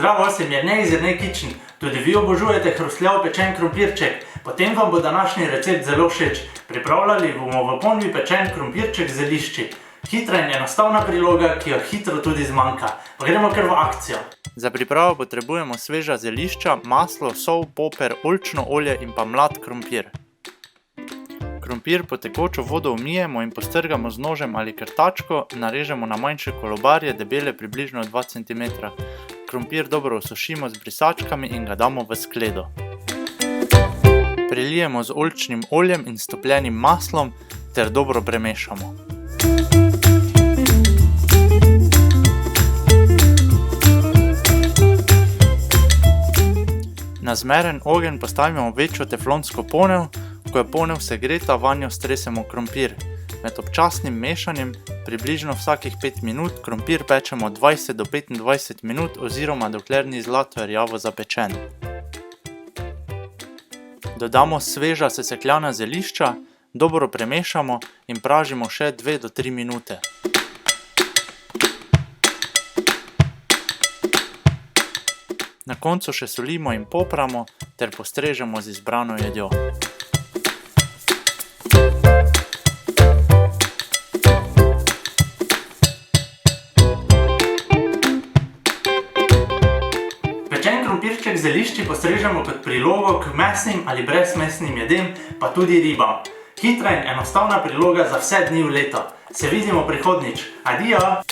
Zdravo, sem Jernej iz Jernej Kitchen. Tudi vi obožujete hrustljav pečen krompirček. Potem vam bo današnji recept zelo všeč. Pripravljali bomo v ponvi pečen krompirček z zelišči. Hitra in enostavna priloga, ki jo hitro tudi zmanjka. Pa gremo kar v akcijo. Za pripravo potrebujemo sveža zelišča, maslo, sol, poper, oljčno olje in pa mlad krompir. Krompir pod tekočo vodo umijemo in postrgamo z nožem ali krtačko, narežemo na manjše kolobarje, debele približno 2 cm. Krompir dobro osušimo z brisačkami in ga damo v skledo. Prelijemo z oljčnim oljem in stopljenim maslom ter dobro premešamo. Na zmeren ogenj postavimo večjo teflonsko ponev. Ko je ponev segreta, vanjo stresemo krompir. Med občasnim mešanjem, približno vsakih 5 minut, krompir pečemo 20 do 25 minut oziroma dokler ni zlato rjavo zapečen. Dodamo sveža sesekljana zelišča, dobro premešamo in pražimo še 2 do 3 minute. Na koncu še solimo in popramo ter postrežemo z izbrano jedjo. Pečen krompirček z zelišči postrežemo kot prilogo k mesnim ali brezmesnim jedem, pa tudi ribam. Hitra in enostavna priloga za vse dni v leto. Se vidimo prihodnjič. Adijo!